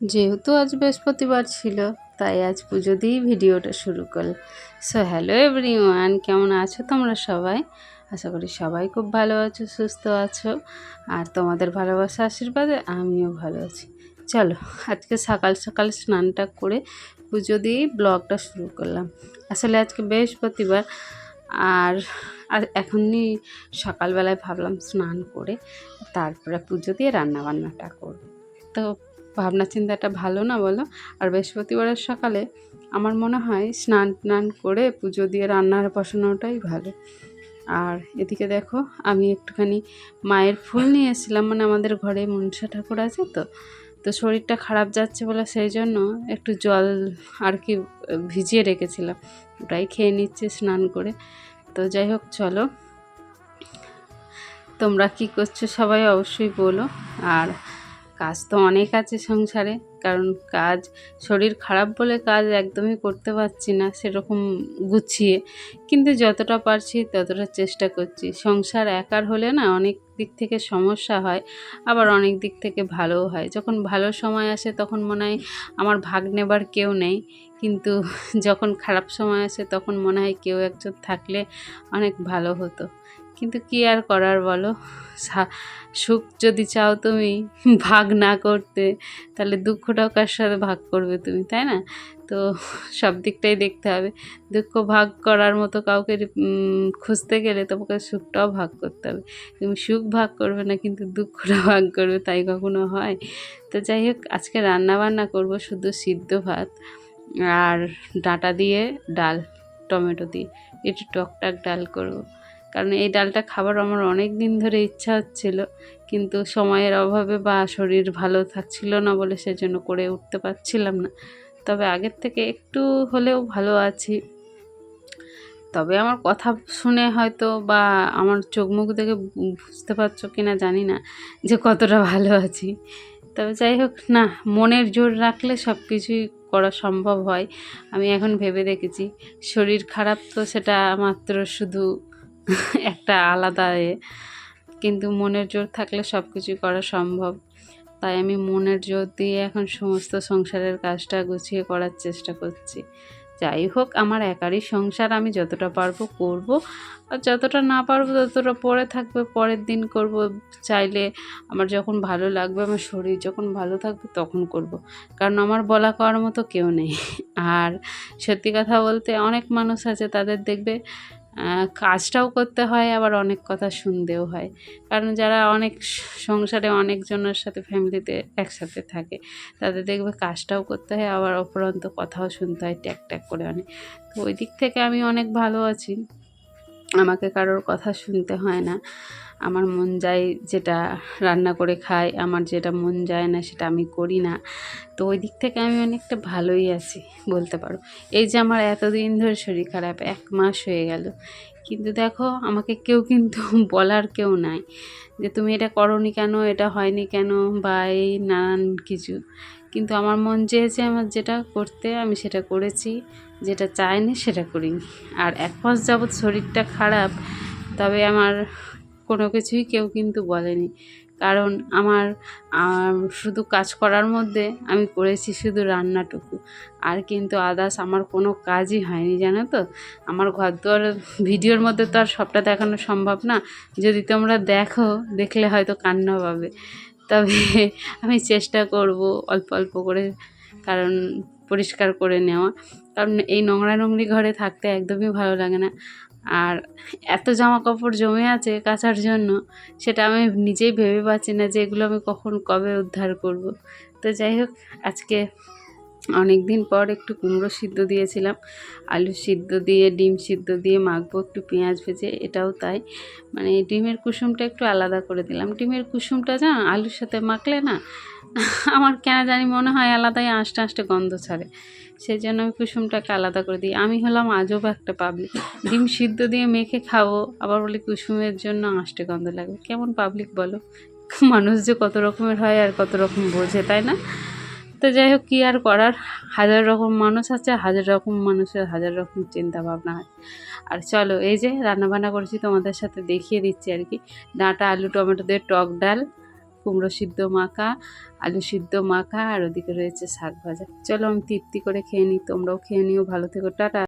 যেহেতু আজ বৃহস্পতিবার ছিল, তাই আজ পুজো দিয়েই ভিডিওটা শুরু করলাম। সো হ্যালো এভরিওয়ান, কেমন আছো তোমরা সবাই? আশা করি সবাই খুব ভালো আছো, সুস্থ আছো, আর তোমাদের ভালোবাসা আশীর্বাদে আমিও ভালো আছি। চলো, আজকে সকাল সকাল স্নানটা করে পুজো দিয়েই ব্লগটা শুরু করলাম। আসলে আজকে বৃহস্পতিবার, আর আর এখনই সকালবেলায় ভাবলাম স্নান করে তারপরে পুজো দিয়ে রান্নাবান্নাটা করব। তো ভাবনা চিন্তাটা ভালো না বলো? আর বৃহস্পতিবারের সকালে আমার মনে হয় স্নান টান করে পুজো দিয়ে রান্নার বসানোটাই ভালো। আর এদিকে দেখো, আমি একটুখানি মায়ের ফুল নিয়ে এসেছিলাম, মানে আমাদের ঘরে মনসা ঠাকুর আছে, তো তো শরীরটা খারাপ যাচ্ছে বলে সেই জন্য একটু জল আর কি ভিজিয়ে রেখেছিলাম, ওটাই খেয়ে নিচ্ছে স্নান করে। তো যাই হোক, চলো, তোমরা কি করছো সবাই অবশ্যই বলো। আর কাজ তো অনেক আছে সংসারে, কারণ কাজ, শরীর খারাপ বলে কাজ একদমই করতে পারছি না সেরকম গুছিয়ে, কিন্তু যতটা পারছি ততটা চেষ্টা করছি। সংসার একার হলে না অনেক দিক থেকে সমস্যা হয়, আবার অনেক দিক থেকে ভালোও হয়। যখন ভালো সময় আসে তখন মনে হয় আমার ভাগ নেবার কেউ নেই, কিন্তু যখন খারাপ সময় আসে তখন মনে হয় কেউ একজন থাকলে অনেক ভালো হতো। কিন্তু কি আর করার বলো, সুখ যদি চাও তুমি ভাগ না করতে, তাহলে দুঃখটাও কার সাথে ভাগ করবে তুমি, তাই না? তো সব দিকটাই দেখতে হবে। দুঃখ ভাগ করার মতো কাউকে খুঁজতে গেলে তোমাকে সুখটাও ভাগ করতে হবে। তুমি সুখ ভাগ করবে না কিন্তু দুঃখটা ভাগ করবে, তাই কখনো হয়? তো যাই হোক, আজকে রান্না বান্না করব শুধু সিদ্ধ ভাত আর ডাঁটা দিয়ে ডাল, টমেটো দিয়ে একটু টকটাক ডাল করব। কারণ এই ডালটা খাবার আমার অনেক দিন ধরে ইচ্ছা হচ্ছিল, কিন্তু সময়ের অভাবে বা শরীর ভালো থাকছিল না বলে সেজন্য করে উঠতে পারছিলাম না। তবে আগের থেকে একটু হলেও ভালো আছি। তবে আমার কথা শুনে হয়তো বা আমার চোখ মুখ দেখে বুঝতে পারছো কি না জানি না যে কতটা ভালো আছি। তবে যাই হোক না, মনের জোর রাখলে সব কিছুই করা সম্ভব হয়। আমি এখন ভেবে দেখেছি, শরীর খারাপ তো সেটা মাত্র শুধু একটা আলাদা কিন্তু মনের জোর থাকলে সব কিছুই করা সম্ভব। তাই আমি মনের জোর দিয়ে এখন সমস্ত সংসারের কাজটা গুছিয়ে করার চেষ্টা করছি। যাই হোক, আমার একারই সংসার, আমি যতটা পারবো করব, আর যতটা না পারবো ততটা পরে থাকবে, পরের দিন করব। চাইলে আমার যখন ভালো লাগবে, আমার শরীর যখন ভালো থাকবে তখন করব, কারণ আমার বলা করার মতো কেউ নেই। আর সত্যি কথা বলতে, অনেক মানুষ আছে তাদের দেখবে কাজটাও করতে হয়, আবার অনেক কথা শুনতেও হয়। কারণ যারা অনেক সংসারে অনেকজনের সাথে ফ্যামিলিতে একসাথে থাকে, তাদের দেখবে কাজটাও করতে হয়, আবার অপরন্ত কথাও শুনতে হয় ট্যাক ট্যাক করে অনেক। তো ওই দিক থেকে আমি অনেক ভালো আছি, আমাকে কারোর কথা শুনতে হয় না। আমার মন যায় যেটা রান্না করে খাই, আমার যেটা মন যায় না সেটা আমি করি না। তো ওই দিক থেকে আমি অনেকটা ভালোই আছি বলতে পারো। এই যে আমার এতদিন ধরে শরীর খারাপ, 1 মাস হয়ে গেল, কিন্তু দেখো আমাকে কেউ কিন্তু বলার কেউ নাই যে তুমি এটা করোনি কেন, এটা হয়নি কেন, বা এই নানান কিছু। কিন্তু আমার মন চেয়েছে আমার যেটা করতে, আমি সেটা করেছি, যেটা চাইনি সেটা করিনি। আর 1 মাস যাবৎ শরীরটা খারাপ, তবে আমার কোনো কিছুই কেউ কিন্তু বলেনি। কারণ আমার শুধু কাজ করার মধ্যে আমি করেছি শুধু রান্নাটুকু, আর কিন্তু আদার্স আমার কোনো কাজই হয়নি, জানো তো। আমার ঘরদুয়ার ভিডিওর মধ্যে তো আর সবটা দেখানো সম্ভব না, যদি তোমরা দেখো, দেখলে হয়তো কান্না পাবে। তবে আমি চেষ্টা করব অল্প অল্প করে, কারণ পরিষ্কার করে নেওয়া, কারণ এই নোংরা নোংরি ঘরে থাকতে একদমই ভালো লাগে না। আর এত জামা কাপড় জমে আছে কাচার জন্য, সেটা আমি নিজেই ভেবে পাচ্ছি না যে এগুলো আমি কখন কবে উদ্ধার করব। তো যাই হোক, আজকে অনেক দিন পর একটু কুমড়ো সিদ্ধ দিয়েছিলাম, আলু সিদ্ধ দিয়ে ডিম সিদ্ধ দিয়ে মাখবো একটু পেঁয়াজ ভেজে, এটাও তাই। মানে ডিমের কুসুমটা একটু আলাদা করে দিলাম। ডিমের কুসুমটা জানো আলুর সাথে মাখলে না আমার কেন জানি মনে হয় আলাদাই আঁশটে আঁশটে গন্ধ ছাড়ে, সেই জন্য আমি কুসুমটাকে আলাদা করে দিই। আমি হলাম আজব একটা পাবলিক, ডিম সিদ্ধ দিয়ে মেখে খাবো, আবার বলি কুসুমের জন্য আঁশটে গন্ধ লাগবে। কেমন পাবলিক বলো? মানুষ যে কত রকমের হয় আর কত রকম বোঝে, তাই না? তো যাই হোক, কী আর করার, হাজার রকম মানুষ আছে, হাজার রকম মানুষের হাজার রকম চিন্তা ভাবনা আছে। আর চলো, এই যে রান্নাবান্না করেছি তোমাদের সাথে দেখিয়ে দিচ্ছি আর কি। ডাঁটা আলু টমেটো দিয়ে টক ডাল, কুমড়ো সিদ্ধ মাখা, আলু সিদ্ধ মাখা, আর ওদিকে রয়েছে শাক ভাজা। চলো আমি তৃপ্তি করে খেয়ে নিই, তোমরাও খেয়ে নিও, ভালো থেকো, টাটা।